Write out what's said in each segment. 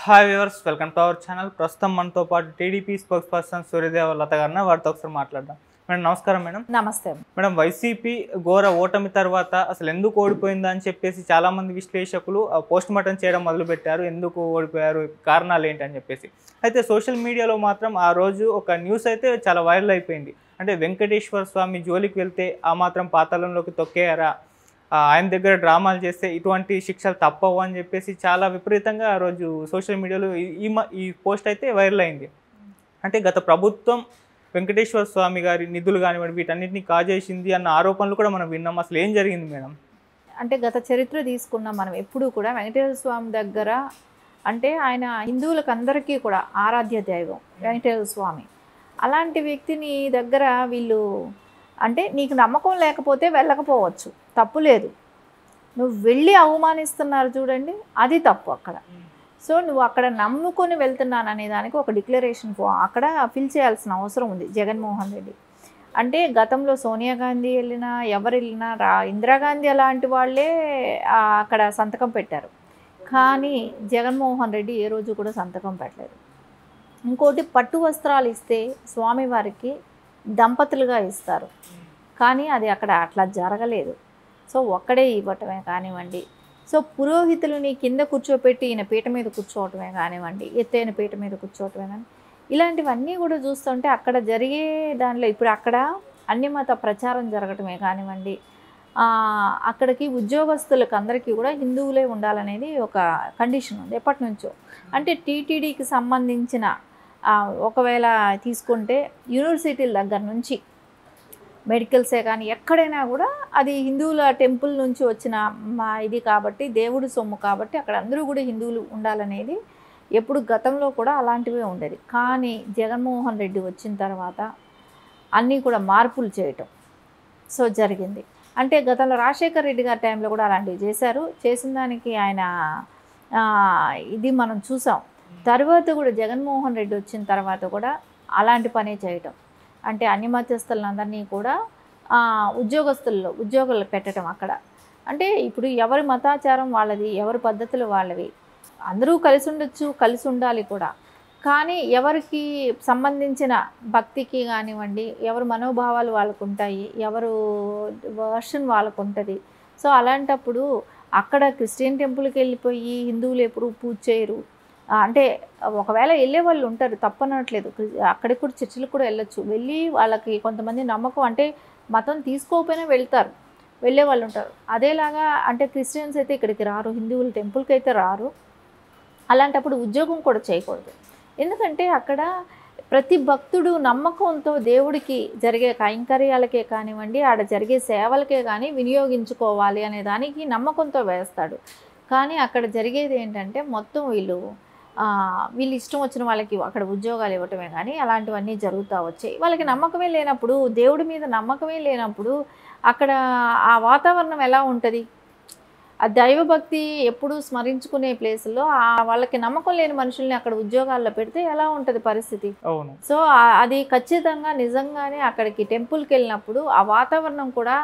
Hi viewers, welcome to our channel. ప్రస్తుతం మనతో పాటు టీడీపీ స్పోక్స్ పర్సన్ సూర్యదేవ లత గారిని వారితో ఒకసారి మాట్లాడదాం. మేడం నమస్కారం. మేడం నమస్తే. మేడం, వైసీపీ ఘోర ఓటమి తర్వాత అసలు ఎందుకు ఓడిపోయిందా అని చెప్పేసి చాలామంది విశ్లేషకులు పోస్ట్ మార్టం చేయడం మొదలుపెట్టారు. ఎందుకు ఓడిపోయారు, కారణాలు ఏంటి అని చెప్పేసి. అయితే సోషల్ మీడియాలో మాత్రం ఆ రోజు ఒక న్యూస్ అయితే చాలా వైరల్ అయిపోయింది. అంటే వెంకటేశ్వర స్వామి జోలికి వెళ్తే ఆ మాత్రం పాతాళంలోకి తొక్కేయారా, ఆయన దగ్గర డ్రామాలు చేస్తే ఇటువంటి శిక్షలు తప్పవు అని చెప్పేసి చాలా విపరీతంగా ఆ రోజు సోషల్ మీడియాలో ఈ పోస్ట్ అయితే వైరల్ అయింది. అంటే గత ప్రభుత్వం వెంకటేశ్వర స్వామి గారి నిధులు కానివ్వండి వీటన్నిటిని కాజేసింది అన్న ఆరోపణలు కూడా మనం విన్నాం. అసలు ఏం జరిగింది మేడం? అంటే గత చరిత్ర తీసుకున్నాం మనం. ఎప్పుడూ కూడా వెంకటేశ్వర స్వామి దగ్గర అంటే ఆయన హిందువులకు అందరికీ కూడా ఆరాధ్య దైవం వెంకటేశ్వర స్వామి. అలాంటి వ్యక్తిని దగ్గర వీళ్ళు అంటే నీకు నమ్మకం లేకపోతే వెళ్ళకపోవచ్చు, తప్పు లేదు. నువ్వు వెళ్ళి అవమానిస్తున్నారు చూడండి, అది తప్పు అక్కడ. సో నువ్వు అక్కడ నమ్ముకొని వెళ్తున్నాను అనే దానికి ఒక డిక్లరేషన్ అక్కడ ఫిల్ చేయాల్సిన అవసరం ఉంది జగన్మోహన్ రెడ్డి. అంటే గతంలో సోనియా గాంధీ వెళ్ళినా ఎవరు వెళ్ళినా ఇందిరాగాంధీ అలాంటి వాళ్ళే అక్కడ సంతకం పెట్టారు. కానీ జగన్మోహన్ రెడ్డి ఏ రోజు కూడా సంతకం పెట్టలేదు. ఇంకోటి, పట్టు వస్త్రాలు ఇస్తే స్వామివారికి దంపతులుగా ఇస్తారు, కానీ అది అక్కడ అట్లా జరగలేదు. సో ఒక్కడే ఇవ్వటమే కానివ్వండి, సో పురోహితులని కింద కూర్చోపెట్టి ఈయన పీట మీద కూర్చోవటమే కానివ్వండి, ఎత్తైన పీట మీద కూర్చోవటమే కానీ ఇలాంటివన్నీ కూడా చూస్తుంటే అక్కడ జరిగే దానిలో ఇప్పుడు అక్కడ అన్యమత ప్రచారం జరగటమే కానివ్వండి, అక్కడికి ఉద్యోగస్తులకు అందరికీ కూడా హిందువులే ఉండాలనేది ఒక కండిషన్ ఉంది ఎప్పటి నుంచో. అంటే టీటీడీకి సంబంధించిన ఒకవేళ తీసుకుంటే యూనివర్సిటీల దగ్గర నుంచి మెడికల్సే కానీ ఎక్కడైనా కూడా అది హిందువుల టెంపుల్ నుంచి వచ్చిన ఇది కాబట్టి, దేవుడి సొమ్ము కాబట్టి అక్కడ అందరూ కూడా హిందువులు ఉండాలనేది ఎప్పుడు గతంలో కూడా అలాంటివే ఉండేది. కానీ జగన్మోహన్ రెడ్డి వచ్చిన తర్వాత అన్నీ కూడా మార్పులు చేయటం సో జరిగింది. అంటే గతంలో రాజశేఖర్ రెడ్డి గారి టైంలో కూడా అలాంటివి చేశారు. చేసిన దానికి ఆయన ఇది మనం చూసాం. తర్వాత కూడా జగన్మోహన్ రెడ్డి వచ్చిన తర్వాత కూడా అలాంటి పనే చేయటం. అంటే అన్ని మధ్యస్థులందరినీ కూడా ఉద్యోగాలు పెట్టడం అక్కడ. అంటే ఇప్పుడు ఎవరి మతాచారం వాళ్ళది, ఎవరి పద్ధతులు వాళ్ళవి, అందరూ కలిసి ఉండొచ్చు, కలిసి ఉండాలి కూడా. కానీ ఎవరికి సంబంధించిన భక్తికి కానివ్వండి, ఎవరి మనోభావాలు వాళ్ళకు ఉంటాయి, ఎవరు వర్షన్ వాళ్ళకు ఉంటుంది. సో అలాంటప్పుడు అక్కడ క్రిస్టియన్ టెంపుల్కి వెళ్ళిపోయి హిందువులు ఎప్పుడు పూజ చేయరు. అంటే ఒకవేళ వెళ్ళే వాళ్ళు ఉంటారు, తప్పనట్లేదు. అక్కడికి కూడా చర్చిలకు కూడా వెళ్ళొచ్చు. వెళ్ళి వాళ్ళకి కొంతమంది నమ్మకం అంటే మతం తీసుకోకపోయినా వెళ్తారు, వెళ్ళే వాళ్ళు ఉంటారు. అదేలాగా అంటే క్రిస్టియన్స్ అయితే ఇక్కడికి రారు, హిందువుల టెంపుల్కి అయితే రారు. అలాంటప్పుడు ఉద్యోగం కూడా చేయకూడదు. ఎందుకంటే అక్కడ ప్రతి భక్తుడు నమ్మకంతో దేవుడికి జరిగే కైంకర్యాలకే కానివ్వండి, ఆడ జరిగే సేవలకే కానీ వినియోగించుకోవాలి అనే దానికి నమ్మకంతో వేస్తాడు. కానీ అక్కడ జరిగేది ఏంటంటే మొత్తం వీళ్ళు ఇష్టం వచ్చిన వాళ్ళకి అక్కడ ఉద్యోగాలు ఇవ్వటమే కానీ అలాంటివన్నీ జరుగుతూ వచ్చాయి. వాళ్ళకి నమ్మకమే లేనప్పుడు, దేవుడి మీద నమ్మకమే లేనప్పుడు అక్కడ ఆ వాతావరణం ఎలా ఉంటుంది? ఆ దైవభక్తి ఎప్పుడు స్మరించుకునే ప్లేసుల్లో వాళ్ళకి నమ్మకం లేని మనుషుల్ని అక్కడ ఉద్యోగాల్లో పెడితే ఎలా ఉంటుంది పరిస్థితి? సో అది ఖచ్చితంగా నిజంగానే అక్కడికి టెంపుల్కి వెళ్ళినప్పుడు ఆ వాతావరణం కూడా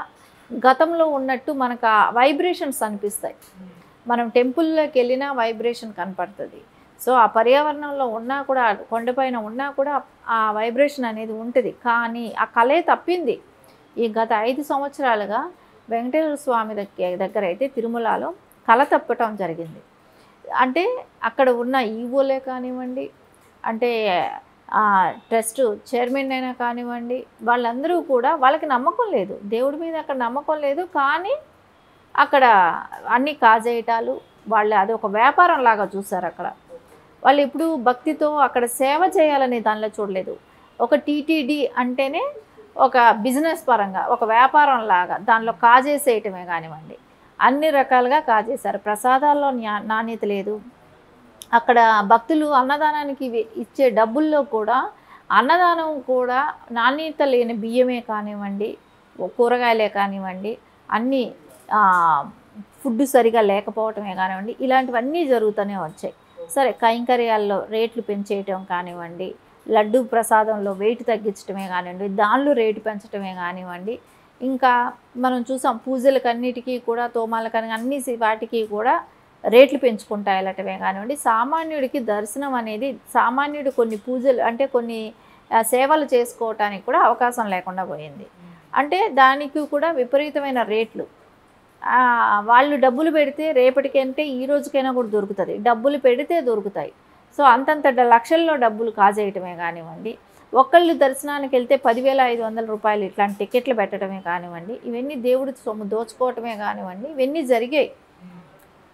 గతంలో ఉన్నట్టు మనకు ఆ వైబ్రేషన్స్ అనిపిస్తాయి. మనం టెంపుల్లోకి వెళ్ళినా వైబ్రేషన్ కనపడుతుంది. సో ఆ పర్యావరణంలో ఉన్నా కూడా, కొండపైన ఉన్నా కూడా ఆ వైబ్రేషన్ అనేది ఉంటుంది. కానీ ఆ కళే తప్పింది. ఈ గత 5 సంవత్సరాలుగా వెంకటేశ్వర స్వామి దగ్గర అయితే తిరుమలలో కళ తప్పటం జరిగింది. అంటే అక్కడ ఉన్న ఈవోలే కానివ్వండి, అంటే ట్రస్ట్ చైర్మన్ అయినా కానివ్వండి, వాళ్ళందరూ కూడా వాళ్ళకి నమ్మకం లేదు, దేవుడి మీద అక్కడ నమ్మకం లేదు. కానీ అక్కడ అన్నీ కాజేయటాలు, వాళ్ళు అది ఒక వ్యాపారం లాగా చూసారు. అక్కడ వాళ్ళు ఎప్పుడు భక్తితో అక్కడ సేవ చేయాలనే దానిలో చూడలేదు. ఒక టీటీడీ అంటేనే ఒక బిజినెస్ పరంగా, ఒక వ్యాపారం లాగా దానిలో కాజేసేయటమే కానివ్వండి, అన్ని రకాలుగా కాజేశారు. ప్రసాదాల్లో నాణ్యత లేదు. అక్కడ భక్తులు అన్నదానానికి ఇచ్చే డబ్బుల్లో కూడా అన్నదానం కూడా నాణ్యత లేని బియ్యమే కానివ్వండి, కూరగాయలే కానివ్వండి, అన్నీ ఫుడ్ సరిగా లేకపోవటమే కానివ్వండి, ఇలాంటివన్నీ జరుగుతూనే వచ్చాయి. సరే, కైంకర్యాల్లో రేట్లు పెంచేయటం కానివ్వండి, లడ్డు ప్రసాదంలో వెయిట్ తగ్గించడమే కానివ్వండి, దానిలో రేటు పెంచడమే కానివ్వండి, ఇంకా మనం చూసాం పూజలకన్నిటికీ కూడా, తోమాలకని అన్ని వాటికి కూడా రేట్లు పెంచుకుంటా వెళ్ళటమే కానివ్వండి, సామాన్యుడికి దర్శనం అనేది సామాన్యుడు కొన్ని పూజలు అంటే కొన్ని సేవలు చేసుకోవటానికి కూడా అవకాశం లేకుండా పోయింది. అంటే దానికి కూడా విపరీతమైన రేట్లు. వాళ్ళు డబ్బులు పెడితే రేపటికంటే ఈ రోజుకైనా కూడా దొరుకుతుంది, డబ్బులు పెడితే దొరుకుతాయి. సో అంతంత లక్షల్లో డబ్బులు కాజేయటమే కానివ్వండి, ఒక్కళ్ళు దర్శనానికి వెళ్తే 10,500 రూపాయలు ఇట్లాంటి టికెట్లు పెట్టడమే కానివ్వండి, ఇవన్నీ దేవుడి సొమ్ము దోచుకోవటమే కానివ్వండి, ఇవన్నీ జరిగాయి.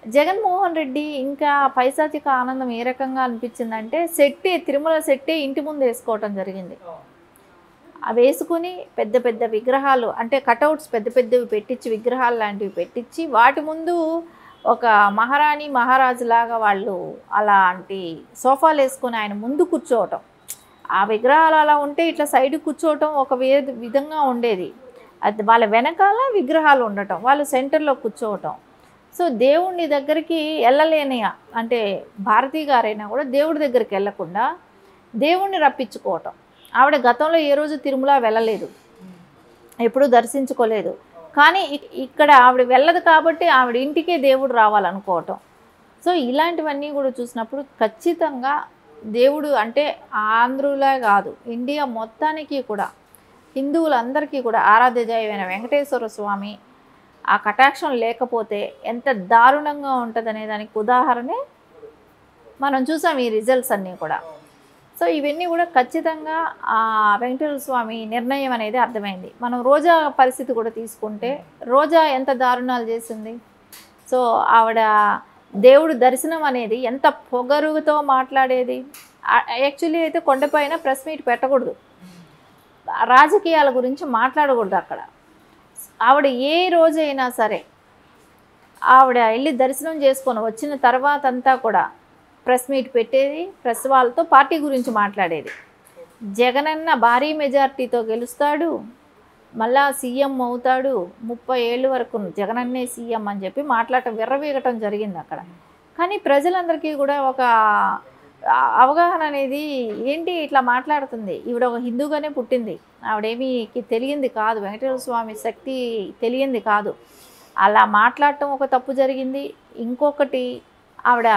జగన్మోహన్ రెడ్డి ఇంకా పైశాచిక ఆనందం ఏ రకంగా అనిపించిందంటే తిరుమల సెట్టే ఇంటి ముందు వేసుకోవటం జరిగింది. అవి వేసుకుని పెద్ద పెద్ద విగ్రహాలు అంటే కటౌట్స్ పెద్ద పెద్దవి పెట్టించి విగ్రహాలు లాంటివి పెట్టించి వాటి ముందు ఒక మహారాణి మహారాజులాగా వాళ్ళు అలాంటి సోఫాలు వేసుకొని ఆయన ముందు కూర్చోవటం, ఆ విగ్రహాలు అలా ఉంటే ఇట్లా సైడ్ కూర్చోవటం ఒక విధంగా ఉండేది. అది వాళ్ళ వెనకాల విగ్రహాలు ఉండటం, వాళ్ళు సెంటర్లో కూర్చోవటం. సో దేవుడిని దగ్గరికి వెళ్ళలేని అంటే భారతీ గారైనా కూడా దేవుడి దగ్గరికి వెళ్ళకుండా దేవుణ్ణి రప్పించుకోవటం. ఆవిడ గతంలో ఏ రోజు తిరుమల వెళ్ళలేదు, ఎప్పుడూ దర్శించుకోలేదు. కానీ ఇక్కడ ఆవిడ వెళ్ళదు కాబట్టి ఆవిడ ఇంటికే దేవుడు రావాలనుకోవటం. సో ఇలాంటివన్నీ కూడా చూసినప్పుడు ఖచ్చితంగా దేవుడు అంటే ఆంధ్రులే కాదు ఇండియా మొత్తానికి కూడా హిందువులందరికీ కూడా ఆరాధ్య దైవమైన వెంకటేశ్వర స్వామి ఆ కటాక్షం లేకపోతే ఎంత దారుణంగా ఉంటుందనే దానికి ఉదాహరణే మనం చూసాం ఈ రిజల్ట్స్ అన్నీ కూడా. సో ఇవన్నీ కూడా ఖచ్చితంగా ఆ వెంకటేశ్వర స్వామి నిర్ణయం అనేది అర్థమైంది. మనం రోజా పరిస్థితి కూడా తీసుకుంటే రోజా ఎంత దారుణాలు చేసింది. సో ఆవిడ దేవుడు దర్శనం అనేది ఎంత పొగరుతో మాట్లాడేది. యాక్చువల్లీ అయితే కొండపైన ప్రెస్ మీట్ పెట్టకూడదు, రాజకీయాల గురించి మాట్లాడకూడదు అక్కడ. ఆవిడ ఏ రోజైనా సరే ఆవిడ వెళ్ళి దర్శనం చేసుకొని వచ్చిన తర్వాత అంతా కూడా ప్రెస్ మీట్ పెట్టేది, ప్రెస్ వాళ్ళతో పార్టీ గురించి మాట్లాడేది. జగనన్న భారీ మెజార్టీతో గెలుస్తాడు, మళ్ళా సీఎం అవుతాడు, 30 ఏళ్ళ వరకు జగనన్నే సీఎం అని చెప్పి మాట్లాడటం విర్రవీగటం జరిగింది అక్కడ. కానీ ప్రజలందరికీ కూడా ఒక అవగాహన అనేది ఏంటి ఇట్లా మాట్లాడుతుంది, ఈవిడ ఒక హిందూగానే పుట్టింది, ఆవిడేమీ తెలియంది కాదు, వెంకటేశ్వర స్వామి శక్తి తెలియంది కాదు. అలా మాట్లాడటం ఒక తప్పు జరిగింది. ఇంకొకటి ఆవిడ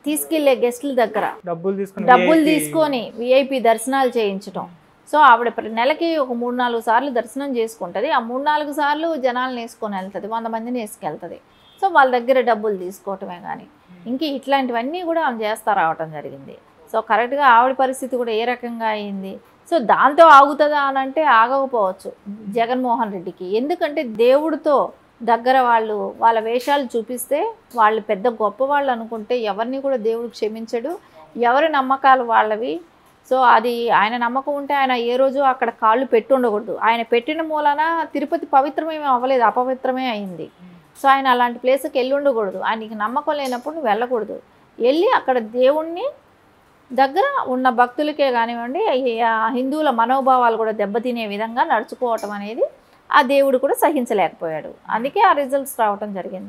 తీసుకెళ్లే గెస్టుల దగ్గర డబ్బులు తీసుకొని విఐపి దర్శనాలు చేయించటం. సో ఆవిడ నెలకి ఒక 3-4 సార్లు దర్శనం చేసుకుంటుంది. ఆ 3-4 సార్లు జనాలను వేసుకొని వెళ్తుంది, 100 మందిని వేసుకెళ్తుంది. సో వాళ్ళ దగ్గర డబ్బులు తీసుకోవటమే కానీ ఇంక ఇట్లాంటివన్నీ కూడా ఆమె చేస్తా రావటం జరిగింది. సో కరెక్ట్గా ఆవిడ పరిస్థితి కూడా ఏ రకంగా అయింది. సో దాంతో ఆగుతుందా అని అంటే ఆగకపోవచ్చు జగన్మోహన్ రెడ్డికి. ఎందుకంటే దేవుడితో దగ్గర వాళ్ళు వాళ్ళ వేషాలు చూపిస్తే వాళ్ళు పెద్ద గొప్ప వాళ్ళు అనుకుంటే ఎవరిని కూడా దేవుడు క్షమించడు, ఎవరి నమ్మకాలు వాళ్ళవి. సో అది ఆయన నమ్మకం ఉంటే ఆయన ఏ రోజు అక్కడ కాళ్ళు పెట్టి ఉండకూడదు. ఆయన పెట్టిన మూలన తిరుపతి పవిత్రమేమీ అవ్వలేదు, అపవిత్రమే అయింది. సో ఆయన అలాంటి ప్లేస్కి వెళ్ళి ఉండకూడదు. ఆయనకి నమ్మకం లేనప్పుడు నువ్వు వెళ్ళకూడదు. వెళ్ళి అక్కడ దేవుణ్ణి దగ్గర ఉన్న భక్తులకే కానివ్వండి హిందువుల మనోభావాలు కూడా దెబ్బతినే విధంగా నడుచుకోవటం అనేది ఆ దేవుడు కూడా సహించలేకపోయాడు. అందుకే ఆ రిజల్ట్స్ రావటం జరిగింది.